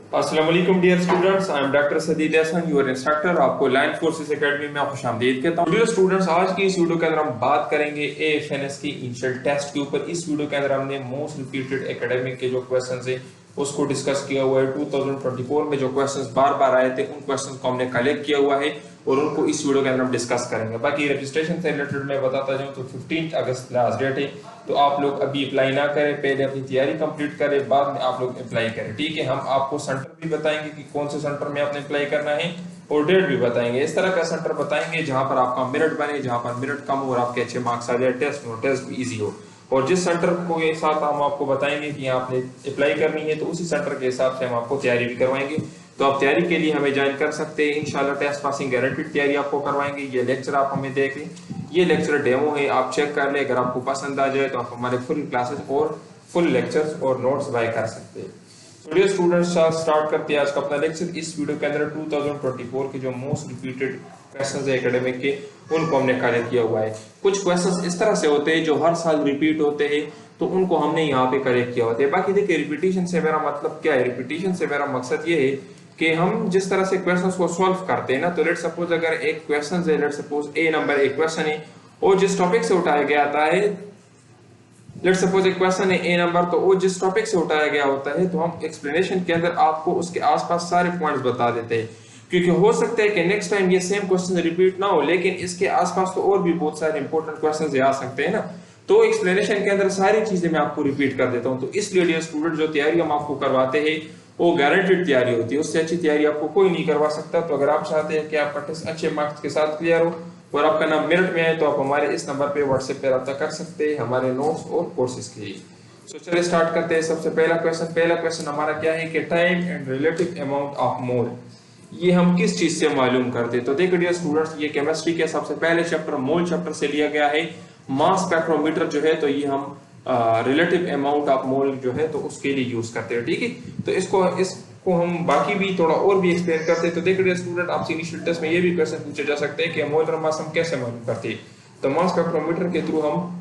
अस्सलाम वालेकुम dear students, I am doctor Sadid Hasan, your instructor. आपको लाइन फोर्सेस एकेडमी में खुशामदीद कहता हूं। डियर स्टूडेंट्स, आज की इस वीडियो के अंदर हम बात करेंगे एएफएनएस की इनिशियल टेस्ट के ऊपर। इस वीडियो के अंदर हमने मोस्ट रिपीटेड एकेडमिक के जो क्वेश्चंस है उसको डिस्कस किया हुआ है। 2024 में जो क्वेश्चंस बार बार आए थे उन क्वेश्चंस को हमने कलेक्ट किया हुआ है और उनको इस वीडियो के अंदर हम डिस्कस करेंगे। बाकी रजिस्ट्रेशन से रिलेटेड मैं बताता जाऊं तो 15 अगस्त लास्ट डेट है, तो आप लोग अभी अप्लाई ना करें, पहले अपनी तैयारी कंप्लीट करें, बाद में आप लोग अप्लाई करें। ठीक है, हम आपको सेंटर भी बताएंगे कि कौन से सेंटर में आपने अप्लाई करना है और डेट भी बताएंगे। इस तरह का सेंटर बताएंगे जहां पर आपका मेरिट बने, जहां पर मेरिट कम हो और आपके अच्छे मार्क्स आ जाए टेस्ट में, टेस्ट भी इजी हो। और जिस सेंटर के साथ हम आपको बताएंगे कि आपने अप्लाई करनी है तो उसी सेंटर के हिसाब से हम आपको तैयारी भी करवाएंगे। तो आप तैयारी के लिए हमें ज्वाइन कर सकते हैं। इंशाल्लाह टेस्ट पासिंग गारंटीड तैयारी आपको करवाएंगे। ये लेक्चर आप हमें देख लें, ये लेक्चर डेमो है, आप चेक कर ले। अगर आपको पसंद आ जाए तो आप हमारे फुल क्लासेस और फुल लेक्चर्स और नोट्स बाय कर सकते हैं। तो डियर स्टूडेंट्स, स्टार्ट करते हैं आज का अपना लेक्चर। इस वीडियो के अंदर 2024 के जो मोस्ट रिपीटेड क्वेश्चंस है एकेडमिक के उनको हमने कलेक्ट किया हुआ है। कुछ क्वेश्चंस इस तरह से होते हैं जो हर साल रिपीट होते हैं, तो उनको हमने यहाँ पे कलेक्ट किया होता है। बाकी देखिए, रिपीटिशन से मेरा मतलब क्या है? रिपीटिशन से मेरा मकसद ये है कि हम जिस तरह से क्वेश्चंस को सॉल्व करते हैं ना, तो लेट सपोज अगर एक क्वेश्चन है, लेट सपोज ए नंबर एक क्वेश्चन है और जिस टॉपिक से उठाया गया आता है, लेट सपोज एक क्वेश्चन है ए नंबर, तो वो जिस टॉपिक से उठाया गया होता है तो हम एक्सप्लेनेशन के अंदर आपको उसके आसपास सारे पॉइंट्स बता देते हैं। क्योंकि हो सकता है कि नेक्स्ट टाइम ये सेम क्वेश्चन रिपीट ना हो, लेकिन इसके आसपास तो और भी बहुत सारे इंपॉर्टेंट क्वेश्चंस आ सकते हैं ना, तो एक्सप्लेनेशन के अंदर सारी चीजें मैं आपको रिपीट कर देता हूं। तो इसलिए डियर स्टूडेंट, जो तैयारी हम आपको करवाते हैं वो गारंटेड तैयारी होती है, उससे अच्छी तैयारी आपको कोई नहीं करवा सकता। तो अगर आप चाहते हैं कि आपका टेस्ट अच्छे मार्क्स के साथ क्लियर हो और आपका नाम मेरिट में आए, तो आप हमारे इस नंबर पे व्हाट्सएप पे रब्ता कर सकते हैं हमारे नोट्स और कोर्सेज के लिए। तो चलिए स्टार्ट करते हैं। सबसे पहला क्वेश्चन हमारा क्या है कि time and relative amount of mole, ये हम किस चीज से मालूम करते हैं? तो देखिए डियर स्टूडेंट्स, ये केमिस्ट्री के सबसे पहले चैप्टर मोल चैप्टर से लिया गया है। मास स्पेक्ट्रोमीटर जो है तो ये हम रिलेटिव अमाउंट ऑफ मोल जो है तो उसके लिए यूज करते हैं। ठीक है, तो इसको हम बाकी भी थोड़ा और भी एक्सप्लेन करते हैं। तो देखिए डियर स्टूडेंट, आपसे इनिशियल टेस्ट में ये भी क्वेश्चन पूछे जा सकते हैं कि मोलर मास हम कैसे मालूम करते हैं? तो मास स्पेक्ट्रोमीटर के थ्रू हम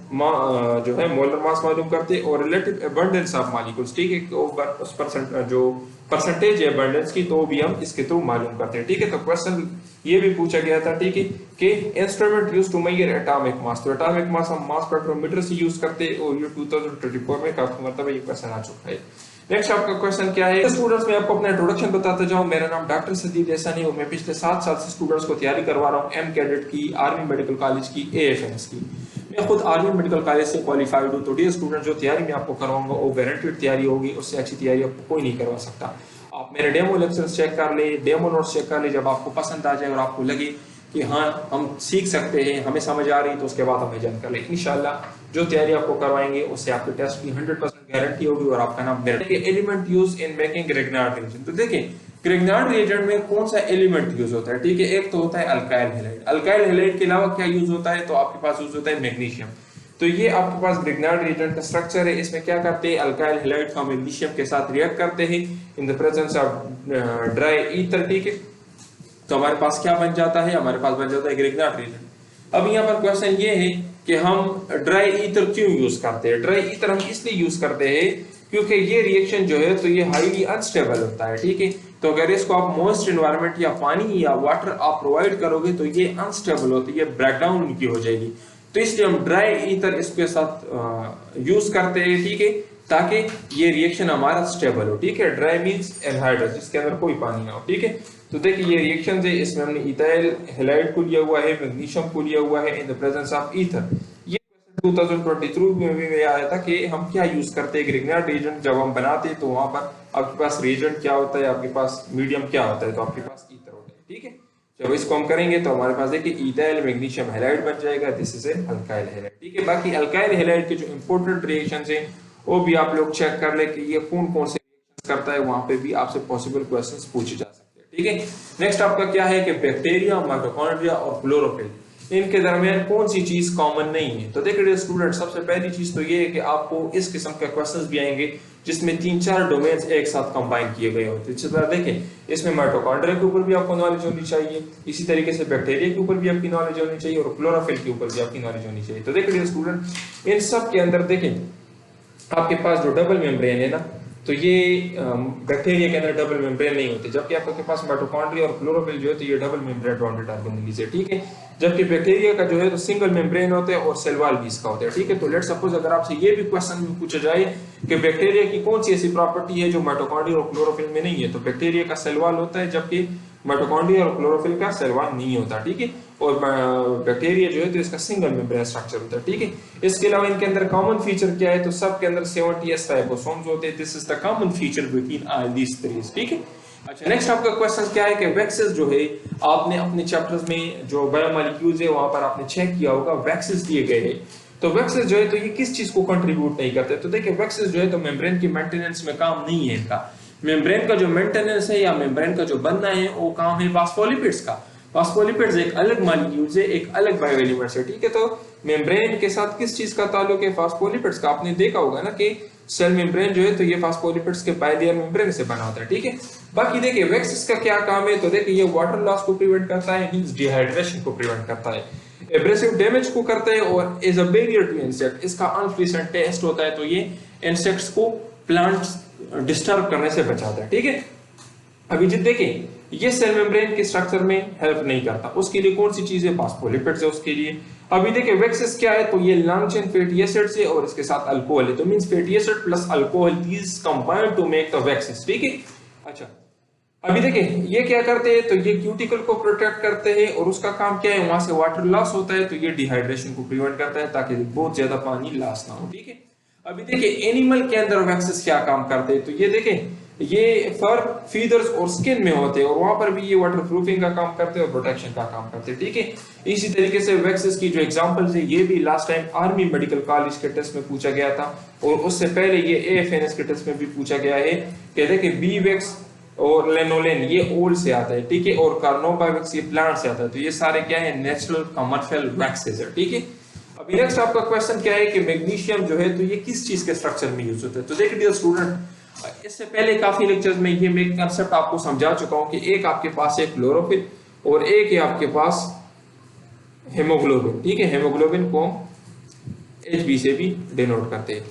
जो है मोलर मास मालूम करते हैं और रिलेटिव अबंडेंस ऑफ मॉलिक्यूल्स, ठीक है, उस परसेंट जो परसेंटेज है अबंडेंस की, तो भी हम इसके थ्रू मालूम करते हैं। ठीक है, तो क्वेश्चन ये भी पूछा गया था, ठीक है, कि instrument used to measure atomic mass, तो एटॉमिक मास हम मास स्पेक्ट्रोमीटर से यूज करते हैं और ये 2024 में काफी मतलब ये क्वेश्चन आ चुका है। नेक्स्ट आपका क्वेश्चन क्या है? स्टूडेंट्स, मैं आपको अपना इंट्रोडक्शन बताता जाऊं। मेरा नाम डॉक्टर सदीद हसन है और मैं पिछले 7 साल से स्टूडेंट्स को तैयारी करवा रहा हूं एम कैडेट की, आर्मी मेडिकल कॉलेज की, एएफएनएस की। मैं खुद आर्मी मेडिकल कॉलेज से क्वालिफाइड हूं। तो डियर स्टूडेंट, जो तैयारी मैं आपको करवाऊंगा वो गारंटीड तैयारी होगी, उससे अच्छी तैयारी आपको कोई नहीं करवा सकता। आप मेरे डेमो लेक्चर्स चेक कर ले, डेमो नोट्स चेक कर ले, जब आपको पसंद आ जाए और आपको लगे कि हाँ हम सीख सकते हैं, हमें समझ आ रही, तो उसके बाद हमें ज्वाइन कर ले। इंशाल्लाह जो तैयारी आपको करवाएंगे उससे आपके टेस्ट की 100% गारंटी होगी और आपका नाम merit. Element use in making Grignard reagent, तो देखिए ग्रिग्नार्ड रिएजेंट में कौन सा एलिमेंट यूज होता है? ठीक है, एक तो होता है अल्काइल हैलाइड। अल्काइल हैलाइड के अलावा क्या यूज होता है? तो आपके पास यूज होता है मैग्नीशियम। तो ये आपके पास ग्रिग्नार्ड रिएजेंट का स्ट्रक्चर है। इसमें क्या करते हैं? अल्काइल हैलाइड का मैग्नीशियम के साथ रिएक्ट करते हैं in the presence of dry ether. ठीक है, तो हमारे पास क्या बन जाता है? हमारे पास बन जाता है ग्रिग्नार्ड रिएजेंट। अब यहाँ पर क्वेश्चन ये है कि हम ड्राई ईथर क्यों यूज करते हैं? ड्राई ईथर हम इसलिए यूज करते हैं क्योंकि ये रिएक्शन जो है तो ये हाईली अनस्टेबल होता है। ठीक है, तो अगर इसको आप मॉइस्ट एनवायरनमेंट या पानी या वाटर आप प्रोवाइड करोगे तो ये अनस्टेबल होती है, ब्रेकडाउन उनकी हो जाएगी। तो इसलिए हम ड्राई ईथर इसके साथ यूज करते हैं, ठीक है, ताकि ये रिएक्शन हमारा स्टेबल हो। ठीक है, ड्राई मींस एनहाइड्रस, जिसके अंदर कोई पानी ना हो। ठीक है, तो देखिए ये रिएक्शन है, इसमें हमने इथाइल हैलाइड को लिया हुआ है, मैग्नीशियम को लिया हुआ है in the presence of ether. ये 2023 में भी आया था कि हम क्या यूज करते हैं ग्रिग्नार्ड रिएजेंट जब हम बनाते हैं, तो वहां पर आपके पास रिएजेंट क्या होता है, आपके पास मीडियम क्या होता है, तो आपके पास ईथर होता है। ठीक है, जब इसको हम करेंगे तो हमारे पास देखिए इथाइल मैग्नीशियम हैलाइड बन जाएगा, दिस इज अल्काइल हैलाइड। ठीक है, बाकी अल्काइल हैलाइड के जो इंपॉर्टेंट रिएक्शंस हैं वो भी आप लोग चेक कर ले कि ये कौन कौन से रिएक्शंस करता है, वहां पे भी आपसे पॉसिबल क्वेश्चंस पूछे जा सकते हैं। ठीक है, नेक्स्ट आपका क्या है कि बैक्टीरिया, माइटोकॉन्ड्रिया और क्लोरोफिल, इनके दरमियान कौन सी चीज कॉमन नहीं है? तो देखिए स्टूडेंट, सबसे पहली चीज तो ये है कि आपको इस किस्म के क्वेश्चंस भी आएंगे जिसमें 3-4 डोमेन्स एक साथ कंबाइन किए गए होते हैं। इसी तरह देखें, इसमें माइटोकॉन्ड्रिया के ऊपर भी आपको नॉलेज होनी चाहिए, इसी तरीके से बैक्टीरिया के ऊपर भी आपकी नॉलेज होनी चाहिए और क्लोरोफिल के ऊपर भी आपकी नॉलेज होनी चाहिए। तो देखिए स्टूडेंट, इन सब के अंदर देखें आपके पास जो डबल मेम्ब्रेन है ना, तो ये बैक्टीरिया के अंदर डबल मेम्ब्रेन नहीं होते, जबकि आपके पास माइटोकॉन्ड्रिया और क्लोरोफिल जो है तो ये डबल मेम्ब्रेन बाउंडेड ऑर्गेनेल है, ठीक है। जबकि बैक्टीरिया का जो है तो सिंगल मेम्ब्रेन होता है और सेल वॉल भी इसका होता है, ठीक है। तो लेट्स सपोज अगर आपसे ये भी क्वेश्चन पूछा जाए कि बैक्टीरिया की कौन सी ऐसी प्रॉपर्टी है जो माइटोकॉन्ड्रिया और क्लोरोफिल में नहीं है, तो बैक्टीरिया का सेल वॉल होता है, जबकि माइटोकॉन्ड्रिया और क्लोरोफिल का सेल वॉल नहीं होता, ठीक है। और बैक्टीरिया जो है तो इसका सिंगल मेम्ब्रेन स्ट्रक्चर होता है, ठीक है। इसके अलावा इनके अंदर कॉमन फीचर क्या है, तो सब के अंदर 70s राइबोसोम्स होते हैं। This is the common feature between all these three, ठीक है। अच्छा, नेक्स्ट आपका क्वेश्चन क्या है कि वैक्सेस जो है आपने अपने चैप्टर्स में जो बायोमोलिक्यूल्स है वहां पर आपने चेक किया होगा, वैक्सेस दिए गए हैं। तो वैक्सेस जो है तो ये किस चीज को कंट्रीब्यूट नहीं करते, तो देखिए वैक्सेस जो है तो मेम्ब्रेन की मेंटेनेंस में काम नहीं है इनका। मेम्ब्रेन का जो मेंटेनेंस है या मेम्ब्रेन का जो बनना है वो काम है फास्फोलिपिड्स का। फास्फोलिपिड्स एक अलग मॉलिक्यूल्स है, एक अलग बायो एलिमेंट्स है, ठीक है। तो मेम्ब्रेन के साथ किस चीज का ताल्लुक है, फास्फोलिपिड्स का। आपने देखा होगा ना कि सेल मेम्ब्रेन जो है तो ये फास्फोलिपिड्स के बाइलेयर मेम्ब्रेन से बना होता है, ठीक है। बाकी देखिए वैक्सेस का क्या काम है, तो देखिए ये वाटर लॉस को प्रिवेंट करता है, मींस डिहाइड्रेशन को प्रिवेंट करता है, एब्रेसिव डैमेज को करता है और as a barrier to insect, इसका अनप्लीजेंट टेस्ट होता है, तो ये इंसेक्ट्स को प्लांट्स डिस्टर्ब करने से बचाता है, ठीक है। अभी जित देखें ये सेल मेम्ब्रेन के स्ट्रक्चर में हेल्प नहीं करता, उसके लिए कौन सी चीज है, फास्फोलिपिड्स है उसके लिए। अभी देखिए वैक्सेस क्या है, तो ये लॉन्ग चेन फैटी एसिड्स है और इसके साथ अल्कोहल है, तो means fatty acid plus alcohol these combine to make the waxes, ठीक है। अच्छा, अभी देखिए ये क्या करते हैं, तो ये क्यूटिकल को प्रोटेक्ट करते हैं और उसका काम क्या है, वहां से वाटर लॉस होता है, तो ये डिहाइड्रेशन को प्रिवेंट करता है ताकि बहुत ज्यादा पानी लॉस ना हो, ठीक है। अभी देखिए एनिमल के अंदर वैक्सेस क्या काम करते हैं, तो ये देखें ये फर, फीदर्स और स्किन में होते हैं और वहां पर भी ये वाटर प्रूफिंग का काम करते हैं और प्रोटेक्शन का काम करते हैं, ठीक है। इसी तरीके से वैक्सेस की जो एग्जांपल्स है ये भी last time army medical college के टेस्ट में पूछा गया था और उससे पहले ये एएफएनएस के टेस्ट में भी पूछा गया है कि देखिए बी वैक्स और लेनोलेन ये ओल्ड से आता है, ठीक है, और कार्नोबावैक्स ये प्लांट से आता है, तो ये सारे क्या है, नेचुरल कमर्शियल वैक्सेस है, ठीक है। अभी नेक्स्ट आपका क्वेश्चन क्या है कि मैग्नीशियम जो है तो ये किस चीज के स्ट्रक्चर में यूज होता है, तो देखिए डियर स्टूडेंट, इससे पहले काफी लेक्चर्स में ये मैं कांसेप्ट आपको समझा चुका हूं कि एक आपके पास है क्लोरोफिल और एक है आपके पास हेमोग्लोबिन, ठीक है। हेमोग्लोबिन को HB से भी डिनोट करते हैं।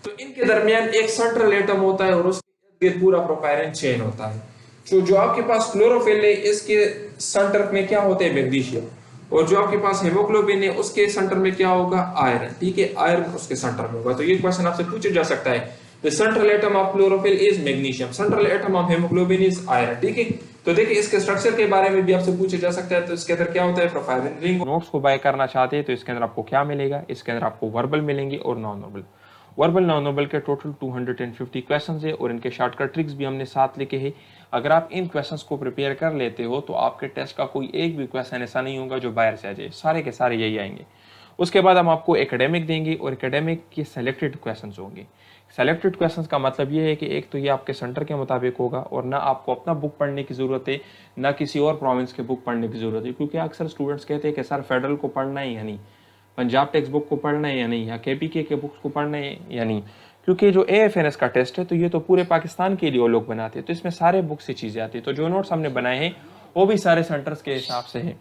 तो इनके दरमियान एक सेंट्रल एटम होता है और उसके इर्द पूरा प्रोपैरेंट चेन होता है। तो जो आपके पास क्लोरोफिल है इसके सेंटर में क्या होता है, मैग्नीशियम, और जो आपके पास हेमोग्लोबिन है उसके सेंटर में क्या होगा, आयरन, ठीक है, आयरन उसके सेंटर में होगा। तो ये क्वेश्चन आपसे पूछा जा सकता है, the central atom of chlorophyll is magnesium, central atom of haemoglobin is iron, ठीक है। तो देखिए इसके स्ट्रक्चर के बारे में भी आपसे पूछा जा सकता है, तो इसके अंदर क्या होता है, प्रोफाइलिंग रिंग। नोट्स को बाय करना चाहते हैं तो इसके अंदर आपको क्या मिलेगा, इसके अंदर आपको वर्बल मिलेंगे और non verbal. Verbal non verbal के टोटल 250 क्वेश्चंस है और इनके शॉर्टकट ट्रिक्स भी हमने साथ लिखे हैं। अगर आप इन क्वेश्चंस को प्रिपेयर कर लेते हो तो आपके टेस्ट का कोई एक भी क्वेश्चन ऐसा नहीं होगा जो बाहर से आ जाए, सारे के सारे यही आएंगे। उसके बाद हम आपको एकेडमिक देंगे और एकेडमिक के सेलेक्टेड क्वेश्चंस होंगे। सेलेक्टेड क्वेश्चंस का मतलब ये है कि एक तो ये आपके सेंटर के मुताबिक होगा और ना आपको अपना बुक पढ़ने की ज़रूरत है, ना किसी और प्रोविंस के बुक पढ़ने की ज़रूरत है, क्योंकि अक्सर स्टूडेंट्स कहते हैं कि सर फेडरल को पढ़ना है या नहीं, पंजाब टेक्स्ट बुक को पढ़ना है या नहीं, या KPK के बुक्स को पढ़ना है या नहीं, क्योंकि जो AFNS का टेस्ट है तो ये तो पूरे पाकिस्तान के लिए वो लोग बनाते हैं, तो इसमें सारे बुक से चीज़ें आती है। तो जो नोट्स हमने बनाए हैं वो भी सारे सेंटर्स के हिसाब से हैं।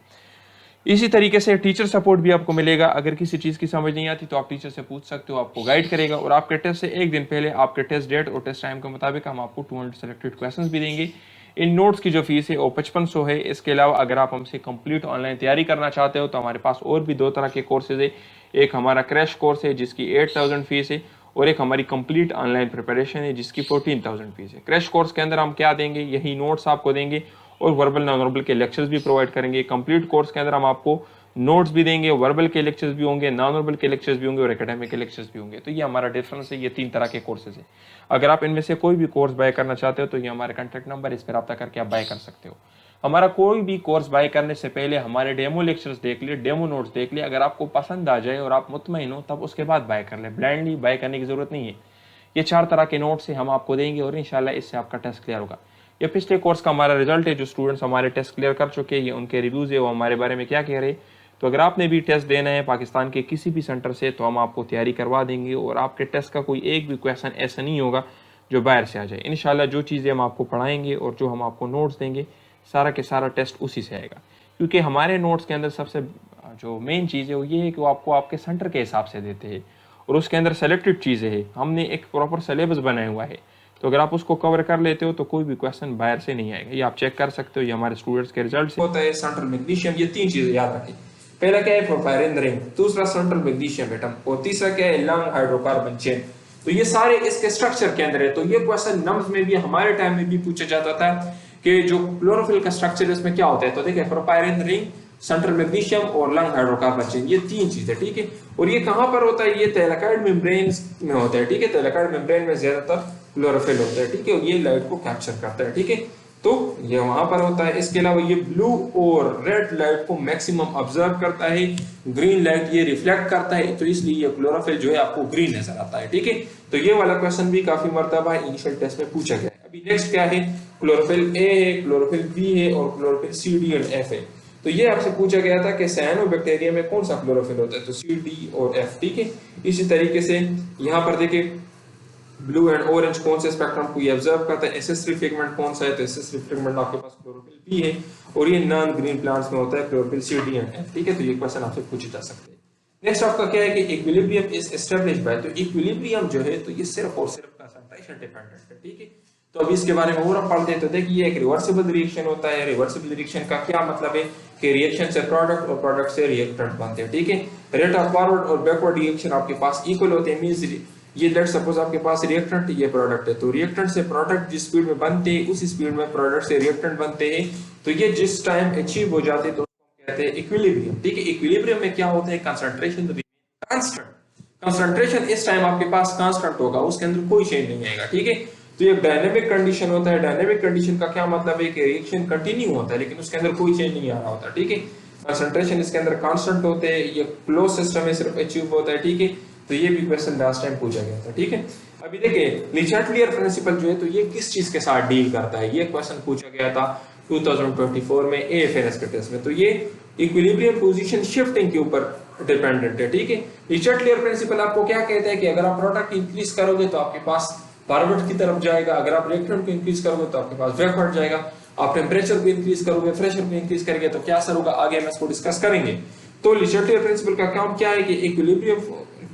इसी तरीके से टीचर सपोर्ट भी आपको मिलेगा, अगर किसी चीज़ की समझ नहीं आती तो आप टीचर से पूछ सकते हो, आपको गाइड करेगा। और आपके टेस्ट से एक दिन पहले आपके टेस्ट डेट और टेस्ट टाइम के मुताबिक हम आपको 200 सेलेक्टेड क्वेश्चंस भी देंगे। इन नोट्स की जो फीस है वो 5500 है। इसके अलावा अगर आप हमसे कंप्लीट ऑनलाइन तैयारी करना चाहते हो तो हमारे पास और भी 2 तरह के कोर्सेज है। एक हमारा क्रैश कोर्स है जिसकी 8000 फीस है और एक हमारी कंप्लीट ऑनलाइन प्रिपरेशन है जिसकी 14000 फीस है। क्रैश कोर्स के अंदर हम क्या देंगे, यही नोट्स आपको देंगे और वर्बल नॉन वर्बल के लेक्चर्स भी प्रोवाइड करेंगे। कंप्लीट कोर्स के अंदर हम आपको नोट्स भी देंगे, वर्बल के लेक्चर्स भी होंगे, नॉन वर्बल के लेक्चर्स भी होंगे और एकेडमिक के लेक्चर्स भी होंगे। तो ये हमारा डिफरेंस है, ये 3 तरह के कोर्सेज है। अगर आप इनमें से कोई भी कोर्स बाय करना चाहते हो तो ये हमारे कॉन्टैक्ट नंबर, इस पर रब्ता करके आप बाय कर सकते हो। हमारा कोई भी कोर्स बाय करने से पहले हमारे डेमो लेक्चर्स देख लिए, डेमो नोट्स देख लिए, अगर आपको पसंद आ जाए और आप मुतमईन हो तब उसके बाद बाय कर ले, ब्लाइंडली बाय करने की जरूरत नहीं है। ये 4 तरह के नोट्स हम आपको देंगे और इंशाल्लाह इससे आपका टेस्ट क्लियर होगा। ये पिछले कोर्स का हमारा रिजल्ट है, जो स्टूडेंट्स हमारे टेस्ट क्लियर कर चुके हैं, ये उनके रिव्यूज़ है, वो हमारे बारे में क्या कह रहे हैं। तो अगर आपने भी टेस्ट देना है पाकिस्तान के किसी भी सेंटर से तो हम आपको तैयारी करवा देंगे और आपके टेस्ट का कोई एक भी क्वेश्चन ऐसा नहीं होगा जो बाहर से आ जाए। इंशाल्लाह जो चीज़ें हम आपको पढ़ाएंगे और जो हम आपको नोट्स देंगे सारा के सारा टेस्ट उसी से आएगा, क्योंकि हमारे नोट्स के अंदर सबसे जो मेन चीज़ है वो ये है कि वो आपको आपके सेंटर के हिसाब से देते हैं और उसके अंदर सेलेक्टेड चीज़ें हैं। हमने एक प्रॉपर सिलेबस बनाया हुआ है, तो अगर आप उसको कवर कर लेते हो तो कोई भी क्वेश्चन बाहर से नहीं आएगा। ये आप चेक कर सकते हो, ये हमारे स्टूडेंट्स के रिजल्ट से होता है। सेंट्रल मैग्नीशियम, ये तीन चीजें याद रखें। पहला क्या है, प्रोपायरिन रिंग, दूसरा सेंट्रल मैग्नीशियम एटम, और तीसरा क्या है, लंग हाइड्रोकार्बन चेन। तो ये सारे इसके स्ट्रक्चर के अंदर है। तो ये क्वेश्चन नम्स में भी, हमारे टाइम में भी पूछा जाता था कि जो क्लोरोफिल का स्ट्रक्चर इसमें क्या होता है। तो देखिए, प्रोपायरिन रिंग, सेंट्रल मैग्नीशियम और लंग हाइड्रोकार्बन चेन, ये तीन चीजें, ठीक है। और ये कहां पर होता है, ये थैलेकॉइड मेम्ब्रेन में होता है, ठीक है। थैलेकॉइड मेम्ब्रेन में ज्यादातर क्लोरोफिल होता है, ठीक है, और ये लाइट को कैप्चर करता है, ठीक है। तो ये वहां पर होता है। इसके अलावा ये ब्लू और रेड लाइट को मैक्सिमम ऑब्जर्व करता है, ग्रीन लाइट ये रिफ्लेक्ट करता है, तो इसलिए ये क्लोरोफिल जो है आपको ग्रीन नजर आता है, ठीक है। तो ये वाला क्वेश्चन भी काफी मर्तबा इनिशियल टेस्ट में पूछा गया है। अभी नेक्स्ट क्या है, क्लोरोफिल ए है, क्लोरोफिल बी है और chlorophyll C, D and F है। तो ये आपसे पूछा गया था कि साइनोबैक्टीरिया में कौन सा क्लोरोफिल होता है, तो सी, डी और एफ, ठीक है। इसी तरीके से यहाँ पर देखिए, ब्लू एंड ऑरेंज कौन से स्पेक्ट्रम को ये ऑब्जर्व करता है, एसेसरी पिगमेंट कौन सा है, तो एसेसरी पिगमेंट आपके पास क्लोरोफिल बी है, और ये नॉन ग्रीन प्लांट्स में होता है chlorophyll C, D and F, ठीक है। तो ये क्वेश्चन आपसे पूछे जा सकते हैं। नेक्स्ट आपका क्या है कि इक्विलिब्रियम इज एस्टैब्लिश्ड बाय, तो इक्विलिब्रियम जो है तो ये सिर्फ और सिर्फ कंसंट्रेशन डिपेंडेंट है, ठीक है। तो अभी इसके बारे में और हम पढ़ते हैं। तो देखिए, एक रिवर्सिबल रिएक्शन होता है। रिवर्सिबल रिएक्शन का क्या मतलब है कि रिएक्शन से प्रोडक्ट और प्रोडक्ट से रिएक्टेंट बनते हैं, ठीक है। रेट ऑफ फॉरवर्ड और बैकवर्ड रिएक्शन आपके पास इक्वल होते हैं। मींस ये लेट सपोज आपके पास रिएक्टेंट, ये प्रोडक्ट है, तो रिएक्टेंट से प्रोडक्ट जिस स्पीड में बनते हैं उसी स्पीड में प्रोडक्ट से रिएक्टेंट बनते हैं। तो ये जिस टाइम अचीव हो जाते हैं तो कहते हैं इक्विलिब्रियम, ठीक है। इक्विलिब्रियम में क्या होता है, कंसंट्रेशन कांस्टेंट, कंसंट्रेशन इस टाइम आपके पास कांस्टेंट होगा, उसके अंदर कोई चेंज नहीं आएगा, ठीक है। तो ये डायनेमिक कंडीशन होता है। डायनेमिक कंडीशन का क्या मतलब है कि रिएक्शन कंटिन्यू होता है लेकिन उसके अंदर कोई चेंज नहीं आ रहा होता, ठीक है। कंसंट्रेशन इसके अंदर कांस्टेंट होते हैं, ये क्लोज सिस्टम में सिर्फ अचीव होता है, ठीक है। तो ये भी क्वेश्चन लास्ट टाइम पूछा गया था, ठीक है। अभी देखिए, ले चैटलियर प्रिंसिपल जो है तो ये किस चीज के साथ डील करता है, ये क्वेश्चन पूछा गया था 2024 में एएफएनएस के टेस्ट में। तो ये इक्विलिब्रियम पोजीशन शिफ्टिंग के ऊपर डिपेंडेंट है, ठीक है। ले चैटलियर प्रिंसिपल आपको क्या कहता है कि अगर आप प्रोडक्ट इंक्रीज करोगे तो आपके पास फॉरवर्ड की तरफ जाएगा, अगर आप रिएक्टेंट को इंक्रीज करोगे तो आपके पास बैकवर्ड जाएगा, आप टेम्परेचर को इंक्रीज करोगे, प्रेशर को इंक्रीज करेंगे तो क्या असर होगा, आगे हम इसको डिस्कस करेंगे। तो ले चैटलियर प्रिंसिपल का काम क्या है कि इक्विलिब्रियम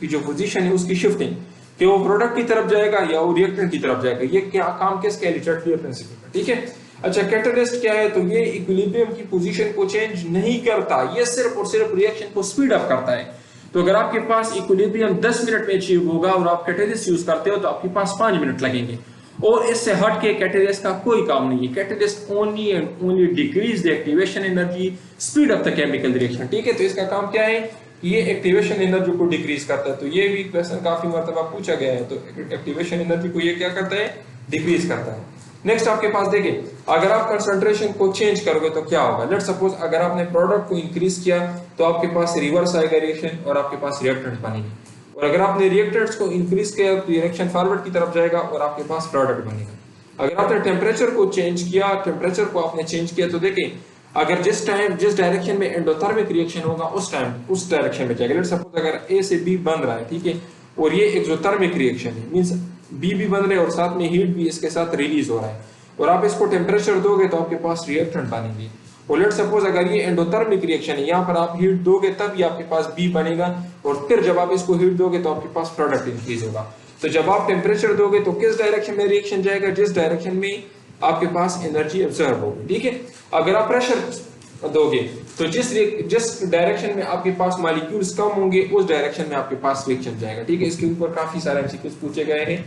की जो पोजीशन है उसकी शिफ्टिंग, कि वो प्रोडक्ट की तरफ जाएगा या वो रिएक्टेंट की तरफ जाएगा, ये क्या काम किसका है, ले चैटलियर प्रिंसिपल का, ठीक है। अच्छा, कैटलिस्ट क्या है, तो ये इक्विलिब्रियम की पोजीशन को चेंज नहीं करता, ये सिर्फ और सिर्फ रिएक्शन को स्पीड अप करता है। तो अगर आपके पास इक्विलिब्रियम 10 मिनट में अचीव होगा और आप कैटलिस्ट यूज करते हो तो आपके पास 5 मिनट लगेंगे, और इससे हट के कैटलिस्ट का कोई काम नहीं है। Catalyst only and only decrease the activation energy, speed up the chemical reaction, ठीक है। तो इसका काम क्या है, ये एक्टिवेशन एनर्जी को डिक्रीज करता है। तो ये भी क्वेश्चन काफी मर्तबा पूछा गया है। तो एक्टिवेशन एनर्जी को ये क्या करता है, डिक्रीज करता है। नेक्स्ट आपके पास देखिए, अगर आप कंसंट्रेशन को चेंज करोगे तो क्या होगा। लेट्स सपोज अगर आपने प्रोडक्ट को इंक्रीज किया तो आपके पास रिवर्स आएगा रिएक्शन और आपके पास रिएक्टेंट बनेगी, और अगर आपने रिएक्टेंट्स को इंक्रीज किया तो रिएक्शन फॉरवर्ड की तरफ जाएगा और आपके पास प्रोडक्ट बनेगा। अगर आपने टेम्परेचर को चेंज किया, टेम्परेचर को आपने चेंज किया, तो देखिए अगर जिस डायरेक्शन में एंडोथर्मिक रिएक्शन होगा उस टाइम उस डायरेक्शन में जाएगा। लेट्स सपोज अगर ए से बी बन रहा है, ठीक है, और ये एक्सोथर्मिक रिएक्शन है, मींस बी भी बन रहे हैं और साथ में हीट भी इसके साथ रिलीज हो रहा है, और आप इसको टेम्परेचर दोगे तो आपके पास रिएक्टेंट बनेंगे। और लेट्स सपोज अगर ये एंडोथर्मिक रिएक्शन है, यहाँ पर आप हीट दोगे तब ये आपके पास बी बनेगा, और फिर जब आप इसको हीट दोगे तो आपके पास प्रोडक्ट इंक्रीज होगा। तो जब आप टेम्परेचर दोगे तो किस डायरेक्शन में रिएक्शन जाएगा, जिस डायरेक्शन में आपके पास एनर्जी ऑब्जर्व होगी, ठीक है। अगर आप प्रेशर दोगे तो जिस डायरेक्शन में आपके पास मॉलिक्यूल्स कम होंगे उस डायरेक्शन में आपके पास रिएक्शन जाएगा, ठीक है। इसके ऊपर काफी सारे एमसीक्यूज पूछे गए हैं,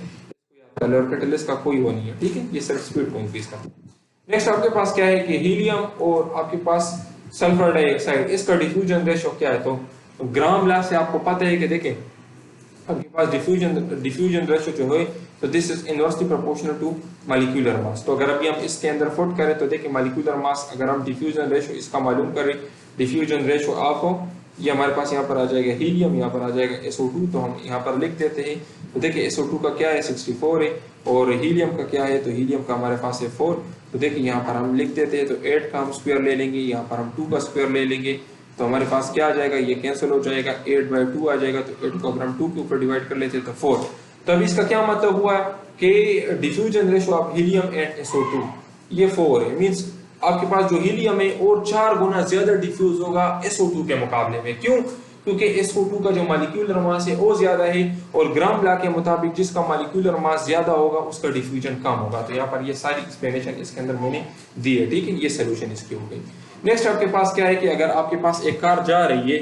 कैटलिस्ट का कोई वो नहीं है, ठीक है, ये सिर्फ स्पीड को इंक्रीज करता है। नेक्स्ट आपके पास क्या है कि हीलियम और आपके पास सल्फर डाइऑक्साइड, इसका डिफ्यूजन रेशियो क्या है। तो ग्राम लैब से आपको पता है कि देखें आपके पास डिफ्यूजन रेशियो जो है तो this is inversely proportional to molecular mass. तो अगर अभी हम इसके अंदर फुट करें तो देखिए मॉलिक्यूलर मास, अगर हम डिफ्यूजन रेशियो इसका मालूम करें, डिफ्यूजन रेशियो ऑफ हो, ये हमारे पास यहाँ पर आ जाएगा हीलियम, यहाँ पर आ जाएगा SO2, तो हम यहाँ पर लिख देते हैं। तो देखिए SO2 का क्या है 64 है, और हीलियम का क्या है, तो हीलियम का हमारे पास है 4। तो देखिए यहाँ पर हम लिख देते हैं, तो 8 का हम स्क्वायर ले लेंगे, यहाँ पर हम 2 का स्क्वायर ले लेंगे, तो हमारे पास क्या आ जाएगा, ये कैंसिल हो जाएगा, 8/2 आ जाएगा। तो 8 को अगर हम 2 के ऊपर डिवाइड कर लेते हैं तो 4। तो अभी इसका क्या मतलब हुआ कि diffusion ratio of helium and SO2 ये 4 है, मींस आपके पास जो हीलियम है और 4 गुना ज्यादा डिफ्यूज होगा SO2 के मुकाबले में। क्यों? क्योंकि SO2 का जो मॉलिक्यूलर मास है वो ज्यादा है और ग्राम लॉ के मुताबिक जिसका मॉलिक्यूलर मास ज्यादा होगा उसका डिफ्यूजन कम होगा। तो यहाँ पर ये सारी एक्सप्लेनेशन इसके अंदर मैंने दी है, ठीक है। ये सोल्यूशन इसकी हो गई। नेक्स्ट आपके पास क्या है कि अगर आपके पास एक कार जा रही है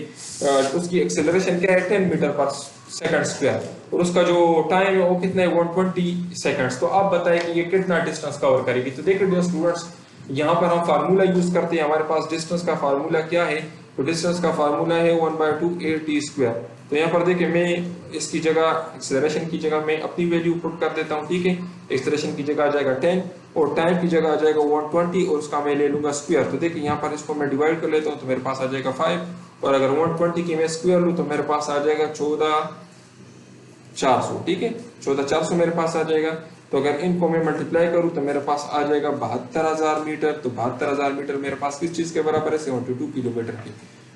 उसकी एक्सेलरेशन क्या है 10 मीटर पर सेकंड स्क्वायर और उसका जो टाइम है वो कितना है 120 सेकंड्स। तो आप बताएं कि ये कितना डिस्टेंस कवर करेगी। तो देखिए डियर स्टूडेंट्स, यहाँ पर हम फार्मूला यूज करते हैं। हमारे पास डिस्टेंस का फार्मूला क्या है, तो डिस्टेंस का फार्मूला है 1/2 AT²। तो यहाँ पर देखिए मैं इसकी जगह एक्सेलरेशन की जगह मैं अपनी वैल्यू पुट कर देता हूँ, ठीक है। एक्सेलरेशन की जगह आ जाएगा 10 और टाइम की जगह आ जाएगा 120 और उसका मैं ले लूंगा स्क्वायर। तो देखिए यहाँ पर इसको मैं डिवाइड कर लेता हूँ तो मेरे पास आ जाएगा 5 और अगर 120 की मैं स्क्वायर लूँ तो मेरे पास आ जाएगा 14,400, ठीक है। 14,400 मेरे पास आ जाएगा। तो अगर इनको मैं मल्टीप्लाई करूं तो मेरे पास आ जाएगा 72,000 मीटर। तो 72,000 मीटर मेरे पास किस चीज के बराबर है, 72 किलोमीटर के।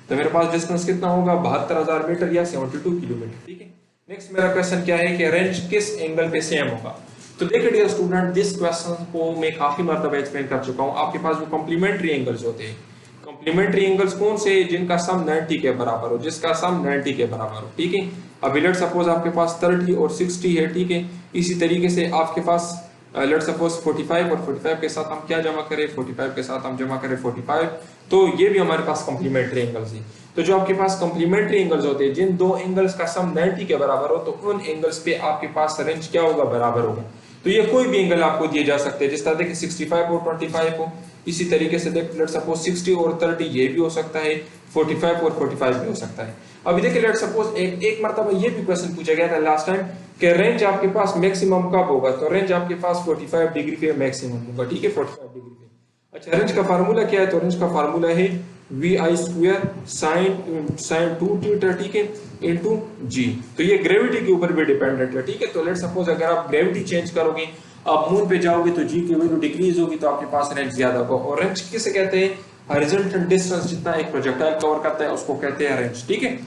तो मेरे पास डिस्टेंस कितना होगा 72,000 मीटर या 72 किलोमीटर, ठीक है। नेक्स्ट मेरा क्वेश्चन क्या है कि रेंज किस एंगल पे सेम होगा। तो देखिए डियर स्टूडेंट, दिस क्वेश्चन को मैं काफी मर्तबा एक्सप्लेन कर चुका हूं। आपके पास जो कॉम्प्लीमेंट्री एंगल्स होते हैं, कॉम्प्लीमेंट्री एंगल्स कौन से, जिनका सम 90 के बराबर हो, जिसका सम 90 के बराबर हो, ठीक है। अब लेट सपोज आपके पास 30 और 60 है, ठीक है। इसी तरीके से आपके पास लेट सपोज 45 और 45 के साथ हम क्या जमा करें, 45 के साथ हम जमा करें 45। तो ये भी हमारे पास कॉम्प्लीमेंट्री एंगल्स है। तो जो आपके पास कॉम्प्लीमेंट्री एंगल्स होते हैं, जिन दो एंगल्स का सम 90 के बराबर हो, तो उन एंगल्स पे आपके पास रेंज क्या होगा, बराबर होगा। तो ये कोई भी एंगल आपको दिए जा सकते हैं, जिस तरह देखिए 65 और 25 हो। इसी तरीके से देख लेट सपोज 60 और 30 ये भी हो सकता है, 45 और 45 भी हो सकता है। अभी देखिए लेट सपोज एक मर्तबा ये भी क्वेश्चन पूछा गया था लास्ट टाइम कि रेंज आपके पास मैक्सिमम कब होगा। तो रेंज आपके पास 45 डिग्री पे मैक्सिमम होगा, ठीक है, 45 डिग्री पे। अच्छा, रेंज का फार्मूला क्या है, तो रेंज का फार्मूला है VI² sin 2θ, ठीक है, इनटू G। तो ये ग्रेविटी के ऊपर भी डिपेंडेंट है, ठीक है। तो लेट सपोज अगर आप ग्रेविटी चेंज करोगे, आप मून पे जाओगे तो G की वैल्यू डिक्रीज होगी, तो आपके पास रेंज ज्यादा होगा। और रेंज किसे कहते हैं, हॉरिजॉन्टल डिस्टेंस जितना एक प्रोजेक्टाइल कवर करता है उसको कहते हैं रेंज, ठीक है।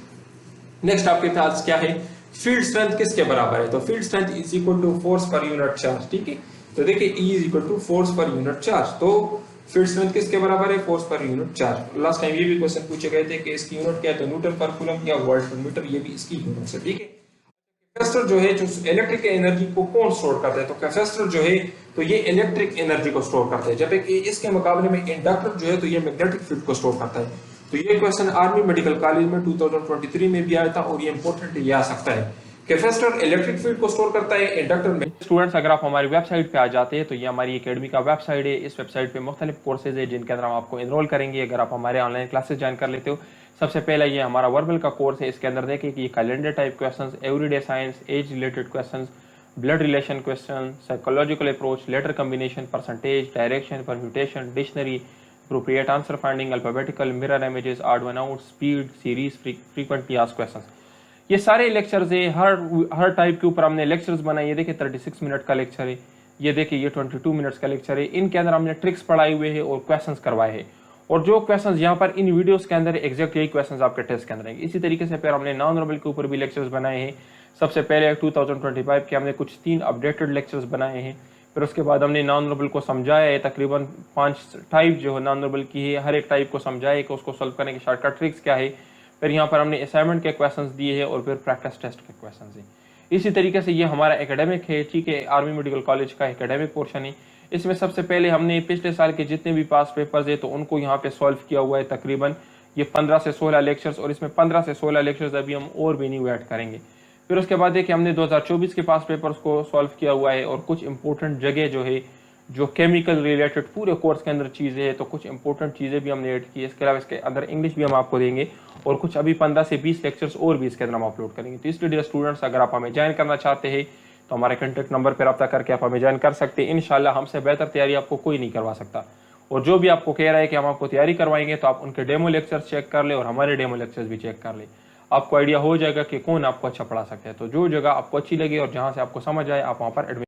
नेक्स्ट आपके पास क्या है, फील्ड स्ट्रेंथ किसके बराबर है। तो field strength is equal to force per unit charge, ठीक है। तो देखिए E is equal to force per unit charge. तो फील्ड स्ट्रेंथ किसके बराबर है, force per unit charge. Last time ये भी क्वेश्चन पूछे गए थे कि इसकी यूनिट क्या है, तो न्यूटन पर कूलम या वोल्ट पर मीटर, ये भी इसकी यूनिट है, ठीक है। कैपेसिटर जो है, जो इलेक्ट्रिक एनर्जी को कौन स्टोर करता है, तो कैपेसिटर जो है तो ये इलेक्ट्रिक एनर्जी को स्टोर करता है, जब इसके मुकाबले में इंडक्टर जो है तो ये मैग्नेटिक फील्ड को स्टोर करता है। तो ये क्वेश्चन आर्मी मेडिकल कॉलेज में 2023 में भी आया था और ये इंपॉर्टेंट ये आ सकता है। कैपेसिटर इलेक्ट्रिक फील्ड को स्टोर करता है, इंडक्टर में। स्टूडेंट्स, अगर आप हमारी वेबसाइट पे आ जाते हैं तो ये हमारी एकेडमी का वेबसाइट है। इस वेबसाइट पे मुख्तलिफ कोर्सेज है जिनके अंदर हम आपको इनरोल करेंगे अगर आप हमारे ऑनलाइन क्लासेस ज्वाइन कर लेते हो। सबसे पहले ये हमारा वर्बल का कोर्स है। इसके अंदर देखिए कि calendar type questions, everyday science, age related questions, blood relation question, psychological approach, letter combination, percentage, direction, permutation, dictionary, appropriate answer finding, alphabetical, mirror images, odd one out, speed, series, frequently asked questions। ये सारे lectures है, हर type के ऊपर हमने lectures बनाए। ये देखिए 36 minute का लेक्चर है, ये देखिए ये 22 मिनट्स का लेक्चर है। इनके अंदर हमने ट्रिक्स पढ़ाए हुए हैं और क्वेश्चंस करवाए हैं। और जो क्वेश्चंस यहाँ पर इन वीडियोस के अंदर एग्जैक्ट यही क्वेश्चंस आपके टेस्ट के अंदर आएंगे। इसी तरीके से फिर हमने नॉन वर्बल के ऊपर भी लेक्चर्स बनाए हैं। सबसे पहले 2025 के हमने कुछ 3 अपडेटेड लेक्चर्स बनाए हैं। फिर उसके बाद हमने नॉन वर्बल को समझाया है, तकरीबन 5 टाइप जो है नॉन वर्बल की है, हर एक टाइप को समझाया कि उसको सॉल्व करने की शॉर्टकट ट्रिक्स क्या है। फिर यहाँ पर हमने असाइनमेंट के क्वेश्चंस दिए हैं और फिर प्रैक्टिस टेस्ट के क्वेश्चंस हैं। इसी तरीके से ये हमारा एकेडमिक है, ठीक है, आर्मी मेडिकल कॉलेज का एकेडमिक पोर्शन है। इसमें सबसे पहले हमने पिछले साल के जितने भी पास पेपर्स है तो उनको यहाँ पे सॉल्व किया हुआ है। तकरीबन ये 15 से 16 लेक्चर्स, और इसमें 15 से 16 लेक्चर्स अभी हम और भी नहीं ऐड करेंगे। फिर उसके बाद देखिए हमने 2024 के पास पेपर्स को सॉल्व किया हुआ है और कुछ इंपॉर्टेंट जगह जो है, जो केमिकल रिलेटेड पूरे कोर्स के अंदर चीज़ें हैं, तो कुछ इंपॉर्टेंट चीज़ें भी हमने ऐड की है। इसके अलावा इसके अंदर इंग्लिश भी हम आपको देंगे और कुछ अभी 15 से 20 लेक्चर्स और भी इसके अंदर हम अपलोड करेंगे। तो इसलिए डियर स्टूडेंट्स, अगर आप हमें ज्वाइन करना चाहते हैं तो हमारे कॉन्टैक्ट नंबर पर रब्ता करके आप हमें ज्वाइन कर सकते हैं। इंशाल्लाह हमसे बेहतर तैयारी आपको कोई नहीं करवा सकता। और जो भी आपको कह रहा है कि हम आपको तैयारी करवाएंगे, तो आप उनके डेमो लेक्चर्स चेक कर ले और हमारे डेमो लेक्चर्स भी चेक कर ले। आपको आइडिया हो जाएगा कि कौन आपको अच्छा पढ़ा सकता है। तो जो जगह आपको अच्छी लगे और जहाँ से आपको समझ आए, आप वहाँ पर एडमिशन